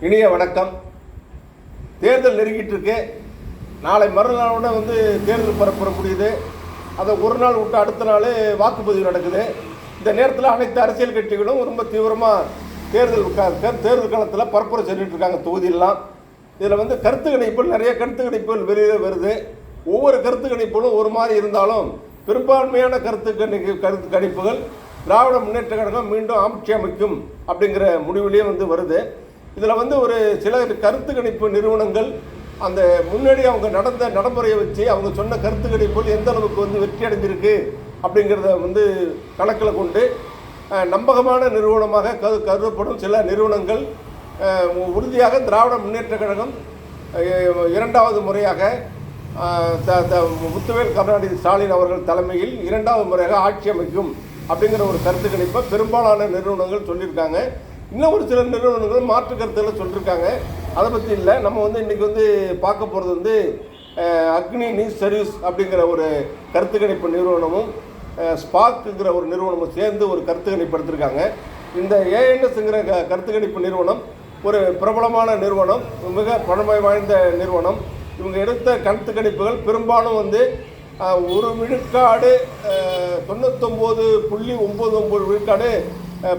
இனிய வணக்கம். தேர்தல் நெருங்கிட்டு இருக்கு. நாளை மறுநாளோட தேர்தல் பரப்புற முடியுது. அதை ஒரு நாள் விட்டு அடுத்த நாள் வாக்குப்பதிவு நடக்குது. இந்த நேரத்தில் அனைத்து அரசியல் கட்சிகளும் ரொம்ப தீவிரமாக தேர்தல் காலத்தில் பரப்புரை செஞ்சுட்டு இருக்காங்க தொகுதியெல்லாம். இதில் கருத்து கணிப்புகள் நிறைய கருத்து கணிப்புகள் வெளியே வருது. ஒவ்வொரு கருத்து கணிப்புகளும் ஒரு மாதிரி இருந்தாலும் பெரும்பான்மையான கருத்து கணிப்புகள் திராவிட முன்னேற்ற கழகம் மீண்டும் ஆட்சி அமைக்கும் அப்படிங்கிற முடிவிலேயே வருது. இதில் ஒரு சில கருத்து கணிப்பு நிறுவனங்கள் அந்த முன்னாடி அவங்க நடந்த நடைமுறையை வச்சு அவங்க சொன்ன கருத்து கணிப்புகள் எந்த அளவுக்கு வெற்றி அடைஞ்சிருக்கு அப்படிங்கிறத கணக்கில் கொண்டு நம்பகமான நிறுவனமாக கருதப்படும் சில நிறுவனங்கள் உறுதியாக திராவிட முன்னேற்ற கழகம் இரண்டாவது முறையாக முத்துவேல் கருணாநிதி ஸ்டாலின் அவர்கள் தலைமையில் இரண்டாவது முறையாக ஆட்சி அமைக்கும் அப்படிங்கிற ஒரு கருத்து கணிப்பை பெரும்பாலான நிறுவனங்கள் சொல்லியிருக்காங்க. இன்னும் ஒரு சில நிறுவனங்கள் மாற்று கருத்துக்களை சொல்லியிருக்காங்க. அதை பற்றி இல்லை. நம்ம இன்றைக்கி பார்க்க போகிறது அக்னி நியூஸ் சர்வீஸ் அப்படிங்கிற ஒரு கருத்து கணிப்பு நிறுவனமும் ஸ்பார்க்குங்கிற ஒரு நிறுவனமும் சேர்ந்து ஒரு கருத்து கணிப்பு எடுத்திருக்காங்க. இந்த ஏஎன்எஸ்ங்கிற கருத்து கணிப்பு நிறுவனம் ஒரு பிரபலமான நிறுவனம், மிக பழமை வாய்ந்த நிறுவனம். இவங்க எடுத்த கருத்து கணிப்புகள் பெரும்பாலும் ஒரு விழுக்காடு 99.99 விழுக்காடு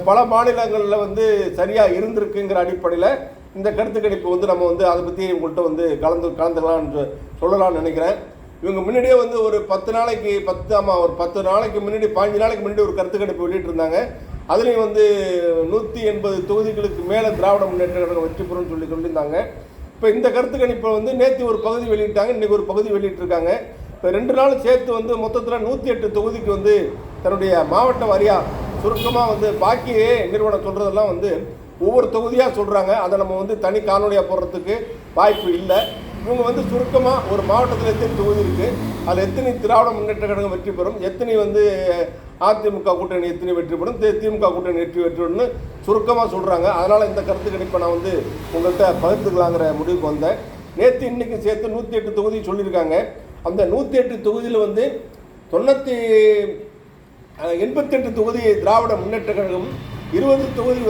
பல மாநிலங்களில் சரியாக இருந்திருக்குங்கிற அடிப்படையில் இந்த கருத்து கணிப்பு நம்ம அதை பற்றி உங்கள்கிட்ட கலந்துக்கலாம்னு சொல்லலாம்னு நினைக்கிறேன். இவங்க முன்னாடியே ஒரு 10 நாளைக்கு 10 நாளைக்கு முன்னாடி 15 நாளைக்கு முன்னாடி ஒரு கருத்து கணிப்பு வெளியிட்டிருந்தாங்க. அதுலேயும் 180 தொகுதிகளுக்கு மேலே திராவிட முன்னேற்ற கழகம் வெற்றி பெறும்னு சொல்லியிருந்தாங்க. இப்போ இந்த கருத்து கணிப்பை நேற்று ஒரு பகுதி வெளியிட்டாங்க, இன்றைக்கி ஒரு பகுதி வெளியிட்டிருக்காங்க. இப்போ 2 நாள் சேர்த்து மொத்தத்தில் 108 தொகுதிக்கு தன்னுடைய மாவட்ட வாரியாக சுருக்கமாக பாக்கியே நிறுவனம் சொல்கிறதெல்லாம் ஒவ்வொரு தொகுதியாக சொல்கிறாங்க. அதை நம்ம தனி காணொலியாக போடுறதுக்கு வாய்ப்பு இல்லை. இவங்க சுருக்கமாக ஒரு மாவட்டத்தில் எத்தனை தொகுதி இருக்குது, அதில் எத்தனை திராவிட முன்னேற்ற கழகம் வெற்றி பெறும், எத்தனை அதிமுக கூட்டணி எத்தனை வெற்றி பெறும், திமுக கூட்டணி வெற்றி பெறும்னு சுருக்கமாக சொல்கிறாங்க. அதனால் இந்த கருத்து கணிப்பை நான் உங்கள்கிட்ட பகிர்ந்துக்கலாங்கிற முடிவுக்கு வந்தேன். நேற்று இன்றைக்கி சேர்த்து 108 தொகுதி சொல்லியிருக்காங்க. அந்த 108 தொகுதியில் 88 தொகுதி திராவிட முன்னேற்ற கழகம், 20 தொகுதி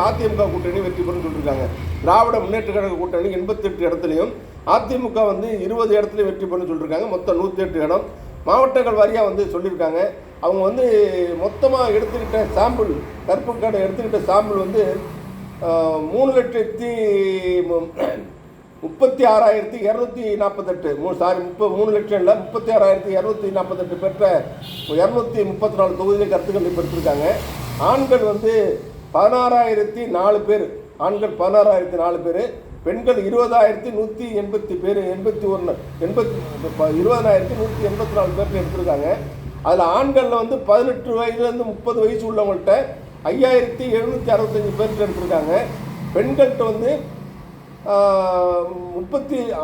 அதிமுக கூட்டணி வெற்றி பெறும் சொல்லியிருக்காங்க. திராவிட முன்னேற்ற கழக கூட்டணி 88 இடத்துலையும் அதிமுக 20 இடத்துலையும் வெற்றி பெறும் சொல்லியிருக்காங்க. மொத்தம் 108 இடம் மாவட்டங்கள் வாரியாக சொல்லியிருக்காங்க. அவங்க மொத்தமாக எடுத்துக்கிட்ட சாம்பிள், கருப்பு கார்டு எடுத்துக்கிட்ட சாம்பிள் 3,36,248 சாரி 3 லட்சம் இல்லை 36,248 பெற்ற 234 தொகுதியில் கருத்து கணிப்பு எடுத்திருக்காங்க. ஆண்கள் 16,004 பேர், ஆண்கள் 16,004 பேர், பெண்கள் 20,180 பேர், 20,184 பேர் எடுத்திருக்காங்க. அதில் ஆண்களில் 18 வயதுலேருந்து 30 வயசு உள்ளவங்கள்ட்ட 5,765 பேர் எடுத்திருக்காங்க. பெண்கள்கிட்ட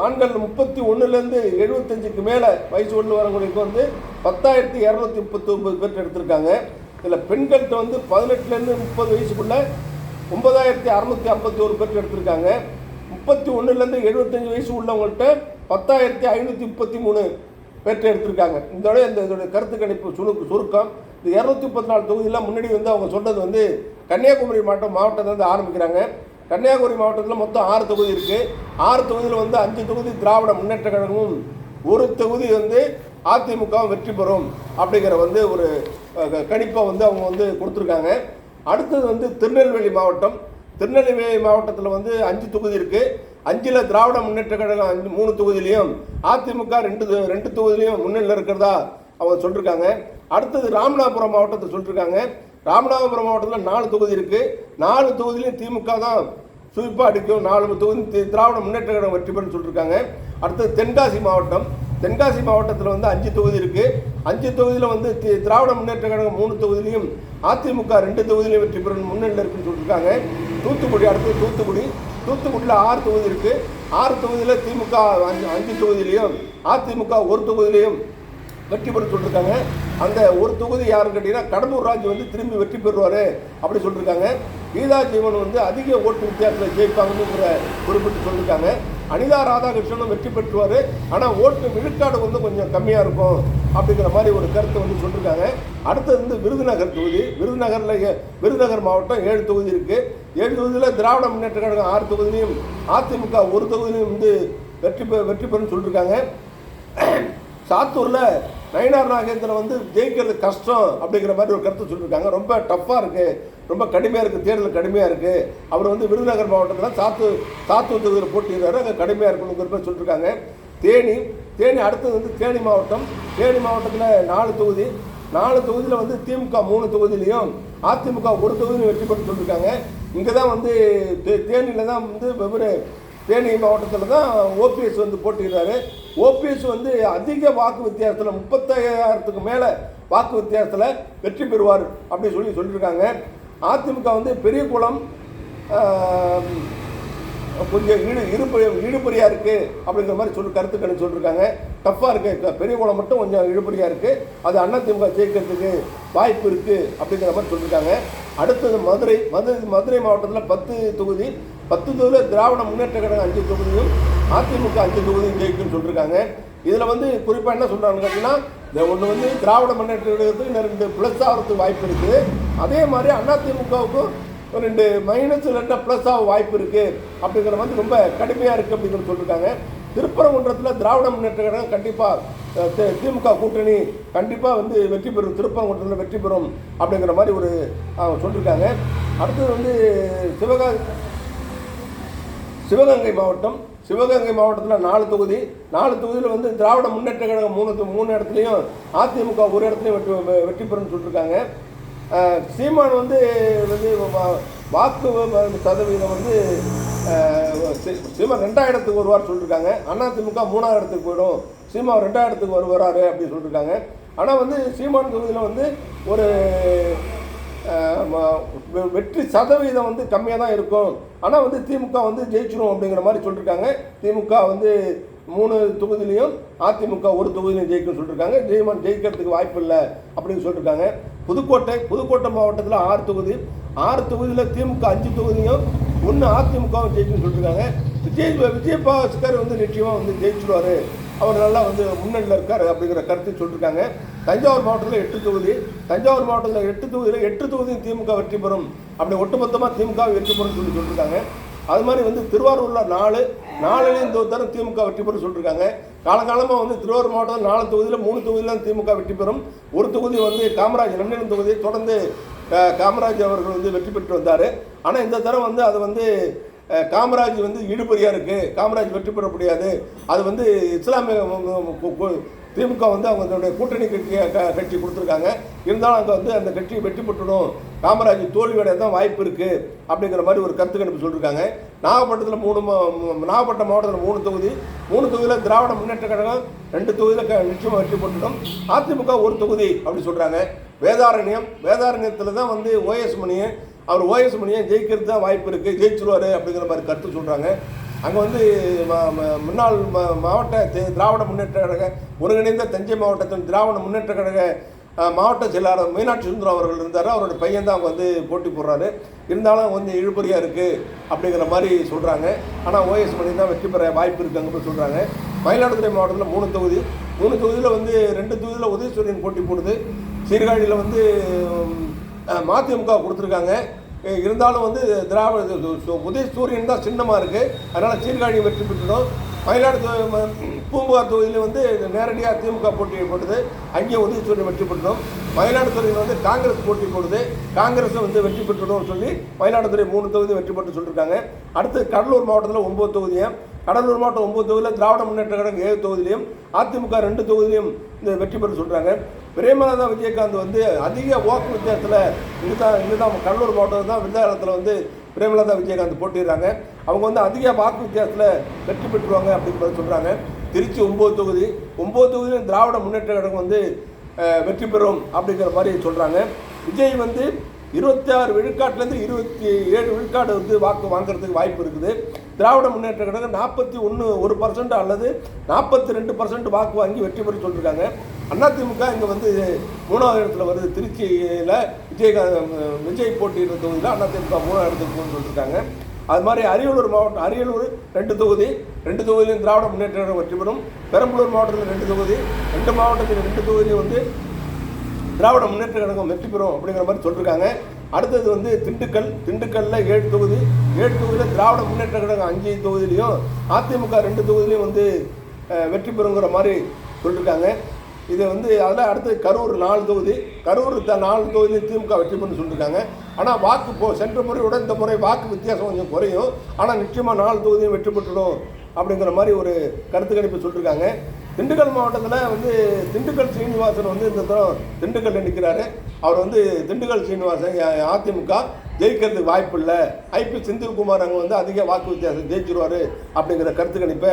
ஆண்கள் 31லேருந்து 75க்கு மேலே வயசு உள்ள வரவங்களுக்கு 10,239 பேர் எடுத்திருக்காங்க. இதில் பெண்கள்கிட்ட 18லேருந்து 30 வயசுக்குள்ள 9,651 பேர் எடுத்திருக்காங்க. 31லேருந்து 75 வயசு உள்ளவங்கள்ட்ட 10,533 பேர் எடுத்திருக்காங்க. இதோட இதோட கருத்து கணிப்பு சுருக்கம். இந்த 234 தொகுதியெல்லாம் முன்னாடி அவங்க சொன்னது கன்னியாகுமரி மாவட்டத்திலேருந்து ஆரம்பிக்கிறாங்க. கன்னியாகுமரி மாவட்டத்தில் மொத்தம் 6 தொகுதி இருக்குது. 6 தொகுதியில் 5 தொகுதி திராவிட முன்னேற்ற கழகமும், ஒரு தொகுதி அதிமுகவும் வெற்றி பெறும் அப்படிங்கிற ஒரு கணிப்பை அவங்க கொடுத்துருக்காங்க. அடுத்தது திருநெல்வேலி மாவட்டம். திருநெல்வேலி மாவட்டத்தில் 5 தொகுதி இருக்குது. 5ல் திராவிட முன்னேற்ற கழகம் 3 தொகுதியிலையும் அதிமுக 2 தொகுதியிலையும் முன்னிலையில் இருக்கிறதா அவங்க சொல்லியிருக்காங்க. அடுத்தது ராமநாதபுரம் மாவட்டத்தை சொல்லியிருக்காங்க. ராமநாதபுரம் மாவட்டத்தில் 4 தொகுதி இருக்குது. 4 தொகுதியிலையும் திமுக தான் சுவிப்பாக அடிக்கும். 4 தொகுதி திராவிட முன்னேற்ற கழகம் வெற்றி பெறும்னு சொல்லியிருக்காங்க. அடுத்தது தென்காசி மாவட்டம். தென்காசி மாவட்டத்தில் 5 தொகுதி இருக்குது. 5 தொகுதியில் திராவிட முன்னேற்ற கழகம் 3 தொகுதியிலையும் அதிமுக 2 தொகுதியிலையும் வெற்றி பெறும் முன்னிலையில் இருக்குன்னு சொல்லியிருக்காங்க. தூத்துக்குடி, அடுத்தது தூத்துக்குடியில் 6 தொகுதி இருக்குது. 6 தொகுதியில் திமுக 5 தொகுதியிலையும் அதிமுக 1 தொகுதியிலையும் வெற்றி பெற சொல்லியிருக்காங்க. அந்த ஒரு தொகுதி யாருன்னு கேட்டிங்கன்னா கடம்பூர் ராஜு திரும்பி வெற்றி பெறுவார் அப்படி சொல்லியிருக்காங்க. கீதா ஜீவன் அதிக ஓட்டு வித்தியாசத்தில் ஜெயிப்பாங்கன்னு குறிப்பிட்டு சொல்லியிருக்காங்க. அனிதா ராதாகிருஷ்ணனும் வெற்றி பெற்றுவார், ஆனால் ஓட்டு விழுக்காடு கொஞ்சம் கம்மியாக இருக்கும் அப்படிங்கிற மாதிரி ஒரு கருத்தை சொல்லியிருக்காங்க. அடுத்தது விருதுநகர் தொகுதி. விருதுநகர் மாவட்டம் 7 தொகுதி இருக்குது. 7 தொகுதியில் திராவிட முன்னேற்ற கழகம் 6 தொகுதியிலையும் அதிமுக 1 தொகுதியிலையும் வந்து வெற்றி பெறும் சொல்லியிருக்காங்க. சாத்தூரில் நயினார் நாகேந்திரன் வந்து ஜெயிக்கிறது கஷ்டம் அப்படிங்கிற மாதிரி ஒரு கருத்து சொல்லியிருக்காங்க. ரொம்ப டஃப்பாக இருக்குது, ரொம்ப கடுமையாக இருக்குது, தேர்தல் கடுமையாக இருக்குது. அவர் வந்து விருதுநகர் மாவட்டத்தில் சாத்தூர் தொகுதியில் போட்டிடுறாரு, அங்கே கடுமையாக இருக்கணுங்கிற மாதிரி சொல்லியிருக்காங்க. தேனி அடுத்தது வந்து தேனி மாவட்டத்தில் 4 தொகுதி, 4 தொகுதியில் வந்து திமுக 3 தொகுதியிலையும் அதிமுக 1 தொகுதியிலும் வெற்றி பெற்று சொல்லியிருக்காங்க. இங்கே தான் வந்து தேனியில் தான் வந்து தேனி மாவட்டத்தில் தான் ஓபிஎஸ் வந்து போட்டிடுறாரு. ஓபிஎஸ் வந்து அதிக வாக்கு வித்தியாசத்தில் 35,000க்கு மேலே வாக்கு வித்தியாசத்தில் வெற்றி பெறுவார் அப்படின்னு சொல்லியிருக்காங்க. அதிமுக வந்து பெரியகுளம் கொஞ்சம் இழுபறியாக இருக்குது அப்படிங்கிற மாதிரி கருத்து கணிச்சு சொல்லியிருக்காங்க. டஃப்பாக இருக்குது, பெரியகுளம் மட்டும் கொஞ்சம் இழுபறியாக இருக்குது, அது அதிமுக ஜெயிக்கிறதுக்கு வாய்ப்பு இருக்குது அப்படிங்கிற மாதிரி சொல்லியிருக்காங்க. அடுத்தது மதுரை மாவட்டத்தில் 10 தொகுதியில் திராவிட முன்னேற்ற கழகம் 5 தொகுதியும் அதிமுக 5 தொகுதியும் ஜெயிக்குன்னு சொல்லியிருக்காங்க. இதில் வந்து குறிப்பாக என்ன சொல்கிறாங்கன்னு கேட்டிங்கன்னா, இந்த ஒன்று வந்து திராவிட முன்னேற்ற கழகத்துக்கு 2 ப்ளஸ் ஆகிறதுக்கு வாய்ப்பு இருக்குது, அதே மாதிரி அதிமுகவுக்கும் 2 மைனஸ் 2 ப்ளஸ் ஆக வாய்ப்பு இருக்குது அப்படிங்கிற மாதிரி ரொம்ப கடுமையாக இருக்குது அப்படிங்கிற சொல்லியிருக்காங்க. திருப்பரங்குன்றத்தில் திராவிட முன்னேற்ற கழகம் கண்டிப்பாக திமுக கூட்டணி கண்டிப்பாக வந்து வெற்றி பெறும், திருப்பரங்குன்றத்தில் வெற்றி பெறும் அப்படிங்கிற மாதிரி ஒரு சொல்லியிருக்காங்க. அடுத்தது வந்து சிவகங்கை மாவட்டத்தில் 4 தொகுதியில் வந்து திராவிட முன்னேற்ற கழகம் 3 இடத்துலையும் அதிமுக 1 இடத்துலையும் வெற்றி பெறும்னு சொல்லியிருக்காங்க. சீமான் வந்து வாக்கு சதவீதம் வந்து சீமான் 2ஆம் இடத்துக்கு வருவார் சொல்லியிருக்காங்க. அதிமுக 3ஆம் இடத்துக்கு போயிடும், சீமான் 2ஆம் இடத்துக்கு வராரு அப்படின்னு சொல்லியிருக்காங்க. ஆனால் வந்து சீமான் தொகுதியில் வந்து ஒரு வெற்றி சதவீதம் வந்து கம்மியாக தான் இருக்கும், ஆனால் வந்து திமுக வந்து ஜெயிச்சிடும் அப்படிங்கிற மாதிரி சொல்லியிருக்காங்க. திமுக வந்து 3 தொகுதியிலையும் அதிமுக 1 தொகுதியிலையும் ஜெயிக்கும்னு சொல்லியிருக்காங்க. ஜெயிக்கிறதுக்கு வாய்ப்பு இல்லை அப்படின்னு சொல்லியிருக்காங்க. புதுக்கோட்டை மாவட்டத்தில் 6 தொகுதியில் திமுக 5 தொகுதியும் 1 அதிமுகவும் ஜெயிக்கும்னு சொல்லியிருக்காங்க. விஜயபாஸ்கர் வந்து நிச்சயமாக வந்து ஜெயிச்சிடுவார், அவர் நல்லா வந்து முன்னணியில் இருக்கார் அப்படிங்கிற கருத்து சொல்லியிருக்காங்க. தஞ்சாவூர் மாவட்டத்தில் 8 தொகுதியில் 8 தொகுதியும் திமுக வெற்றி பெறும், அப்படி ஒட்டுமொத்தமாக திமுக வெற்றி பெறும் சொல்லியிருக்காங்க. அது மாதிரி வந்து திருவாரூரில் 4 இந்த தரம் திமுக வெற்றி பெறும் சொல்லியிருக்காங்க. காலகாலமாக வந்து திருவாரூர் மாவட்டத்தில் 4 தொகுதியில் 3 தொகுதியில் திமுக வெற்றி பெறும், ஒரு தொகுதி வந்து காமராஜ் 2 தொகுதியை தொடர்ந்து காமராஜ் அவர்கள் வந்து வெற்றி பெற்று வந்தார். ஆனால் இந்த தரம் வந்து அது வந்து காமராஜ் வந்து இழுபறியாக இருக்குது, காமராஜ் வெற்றி பெற முடியாது, அது வந்து இஸ்லாமிய திமுக வந்து அவங்களுடைய கூட்டணி கட்சி கொடுத்துருக்காங்க. இருந்தாலும் அங்கே வந்து அந்த கட்சி வெற்றி பெற்றணும், காமராஜ் தோல்வியடைய தான் வாய்ப்பு இருக்குது அப்படிங்கிற மாதிரி ஒரு கருத்து கணிப்பு சொல்லியிருக்காங்க. நாகப்பட்டினத்தில் நாகப்பட்டினம் மாவட்டத்தில் 3 தொகுதியில் திராவிட முன்னேற்ற கழகம் 2 தொகுதியில் நிச்சயமாக வெற்றி பெற்றணும், அதிமுக 1 தொகுதி அப்படி சொல்கிறாங்க. வேதாரண்யத்தில் தான் வந்து ஓஎஸ் மணியை ஜெயிக்கிறது தான் வாய்ப்பு இருக்குது, ஜெயிச்சிருவார் அப்படிங்கிற மாதிரி கருத்து சொல்கிறாங்க. அங்கே வந்து முன்னாள் மாவட்ட திராவிட முன்னேற்ற கழக ஒருங்கிணைந்த தஞ்சை மாவட்டத்தின் திராவிட முன்னேற்ற கழக மாவட்ட செயலாளர் மீனாட்சி சுந்தரம் அவர்கள் இருந்தார், அவரோட பையன் தான் அவங்க வந்து போட்டி போடுறாரு. இருந்தாலும் கொஞ்சம் இழுபறியாக இருக்குது அப்படிங்கிற மாதிரி சொல்கிறாங்க. ஆனால் ஓஎஸ் மணி தான் வெற்றி பெற வாய்ப்பு இருக்குது அங்கே போய் சொல்கிறாங்க. மயிலாடுதுறை மாவட்டத்தில் 3 தொகுதியில் வந்து 2 தொகுதியில் உதயசூரியன் போட்டி போடுது. சீர்காழியில் வந்து மதிமுக கொடுத்துருக்காங்க. இருந்தாலும் வந்து உதயசூரியன் தான் சின்னமாக இருக்குது, அதனால் சீர்காழி வெற்றி பெற்றுடும். மயிலாடுதுறை பூம்புகார் தொகுதியில் வந்து நேரடியாக திமுக போட்டி போடுது, அங்கேயும் உதயசூரியன் வெற்றி பெற்றணும். மயிலாடுதுறையில் வந்து காங்கிரஸ் போட்டி போடுது, காங்கிரஸும் வந்து வெற்றி பெற்றுடும் சொல்லி மயிலாடுதுறை 3 தொகுதி வெற்றி பெற்று சொல்லியிருக்காங்க. அடுத்து கடலூர் மாவட்டத்தில் 9 தொகுதியும், கடலூர் மாவட்டம் 9 தொகுதியில் திராவிட முன்னேற்ற கழகம் 7 தொகுதியிலையும் அதிமுக 2 தொகுதியிலையும் இந்த வெற்றி பெற்று சொல்கிறாங்க. பிரேமலதா விஜயகாந்த் வந்து அதிக வாக்கு வித்தியாசத்தில் இதுதான் கடலூர் மாவட்டம் தான் விருதாலயத்தில் வந்து பிரேமலதா விஜயகாந்த் போட்டிடுறாங்க. அவங்க வந்து அதிக வாக்கு வித்தியாசத்தில் வெற்றி பெற்றுருவாங்க அப்படின்னு சொல்கிறாங்க. திருச்சி 9 தொகுதியிலும் திராவிட முன்னேற்ற கழகம் வந்து வெற்றி பெறும் அப்படிங்கிற மாதிரி சொல்கிறாங்க. விஜய் வந்து 26 விழுக்காட்டிலேருந்து 27 விழுக்காடு வந்து வாக்கு வாங்குறதுக்கு வாய்ப்பு இருக்குது. திராவிட முன்னேற்ற கழகம் 41% அல்லது 42% வாக்கு வாங்கி வெற்றி பெற சொல்லியிருக்காங்க. அதிமுக இங்கே வந்து 3ஆவது இடத்துல வருது. திருச்சியில் விஜய் போட்டியிடுற தொகுதியில் அதிமுக 3ஆவது இடத்துக்கு போகணும்னு சொல்லியிருக்காங்க. அது மாதிரி அரியலூர் 2 தொகுதியிலும் திராவிட முன்னேற்ற கழகம் வெற்றி பெறும். பெரம்பலூர் மாவட்டத்தில் 2 தொகுதி, 2 மாவட்டத்தில் 2 தொகுதியும் வந்து திராவிட முன்னேற்ற கழகம் வெற்றி பெறும் அப்படிங்கிற மாதிரி சொல்லியிருக்காங்க. அடுத்தது வந்து திண்டுக்கல்லில் 7 தொகுதி, 7 தொகுதியில் திராவிட முன்னேற்ற கழகம் 5 தொகுதியிலையும் அதிமுக 2 தொகுதியிலையும் வந்து வெற்றி பெறுங்கிற மாதிரி சொல்லியிருக்காங்க. இதை வந்து அதில் அடுத்து கரூர் 4 தொகுதி, கரூர் 4 தொகுதியிலையும் திமுக வெற்றி பெறுன்னு சொல்லியிருக்காங்க. ஆனால் வாக்கு சென்ற முறையோட இந்த முறை வாக்கு வித்தியாசம் கொஞ்சம் குறையும், ஆனால் நிச்சயமாக 4 தொகுதியும் வெற்றி பெற்றுடும் அப்படிங்கிற மாதிரி ஒரு கருத்து கணிப்பு சொல்லியிருக்காங்க. திண்டுக்கல் மாவட்டத்தில் வந்து திண்டுக்கல் சீனிவாசன் வந்து இந்த தரம் திண்டுக்கல்ல நிற்கிறாரு. அவர் வந்து திண்டுக்கல் சீனிவாசன் அதிமுக ஜெயிக்கிறதுக்கு வாய்ப்பு இல்லை, ஐபி செந்தில்குமார் அங்கே வந்து அதிக வாக்கு வித்தியாசம் ஜெயிச்சிருவார் அப்படிங்கிற கருத்து கணிப்பை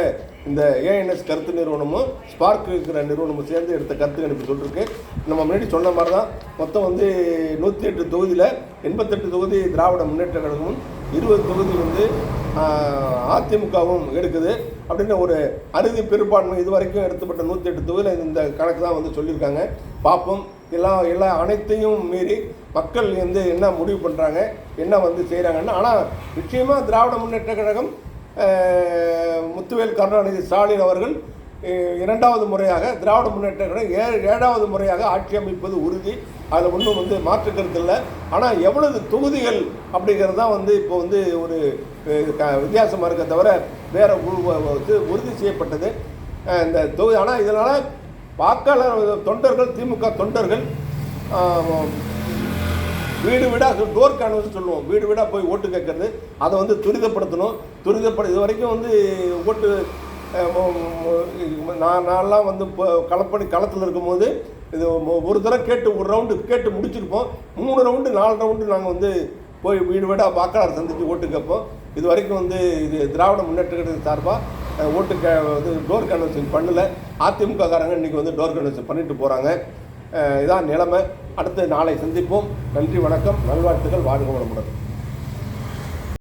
இந்த ஏஎன்எஸ் கருத்து நிறுவனமும் ஸ்பார்க் இருக்கிற நிறுவனமும் சேர்ந்து எடுத்த கருத்து கணிப்பு சொல்லியிருக்கு. நம்ம முன்னாடி சொன்ன மாதிரி தான் மொத்தம் வந்து 108 தொகுதியில் 88 தொகுதி திராவிட முன்னேற்ற கழகமும் 20 தொகுதி வந்து அதிமுகவும் எடுக்குது அப்படின்னு ஒரு அறுதி பெரும்பான்மை இது வரைக்கும் எடுத்துப்பட்ட 108 தொகுதியில் இந்த கணக்கு தான் வந்து சொல்லியிருக்காங்க. பார்ப்போம் எல்லா அனைத்தையும் மீறி மக்கள் வந்து என்ன முடிவு பண்ணுறாங்க, என்ன வந்து செய்கிறாங்கன்னா. ஆனால் நிச்சயமாக திராவிட முன்னேற்ற கழகம் முத்துவேல் கருணாநிதி ஸ்டாலின் அவர்கள் 2வது முறையாக திராவிட முன்னேற்ற கழகம் 7வது முறையாக ஆட்சி அமைப்பது உறுதி. அதில் ஒன்றும் வந்து மாற்று கருத்து இல்லை. ஆனால் எவ்வளவு தொகுதிகள் அப்படிங்கிறது தான் வந்து இப்போ வந்து ஒரு வித்தியாசமாக இருக்க தவிர வேற உறுதி செய்யப்பட்டது இந்த தொகுதி. ஆனால் இதனால் வாக்காளர் தொண்டர்கள், திமுக தொண்டர்கள் வீடு வீடாக டோர் கேன்வஸ் சொல்லுவோம், வீடு வீடாக போய் ஓட்டு கேட்கறது, அதை வந்து துரிதப்படுத்தணும். இது வரைக்கும் வந்து ஓட்டு நான்லாம் வந்து களத்தில் இருக்கும்போது இது ஒரு தடவை ஒரு ரவுண்டு கேட்டு முடிச்சிருப்போம். 3 ரவுண்டு 4 ரவுண்டு நாங்கள் வந்து போய் வீடு வீடாக வாக்காளர் சந்தித்து ஓட்டு கேட்போம். இது வரைக்கும் வந்து இது திராவிட முன்னேற்ற கழகத்தின் சார்பாக வந்து டோர் கேன்வசிங் பண்ணலை. அதிமுக காரங்க இன்றைக்கி வந்து டோர் கேன்வசிங் பண்ணிட்டு போகிறாங்க. இதான் நிலைமை. அடுத்து நாளை சந்திப்போம். நன்றி, வணக்கம், நல்வாழ்த்துக்கள், வாழ்க வளமுடன்.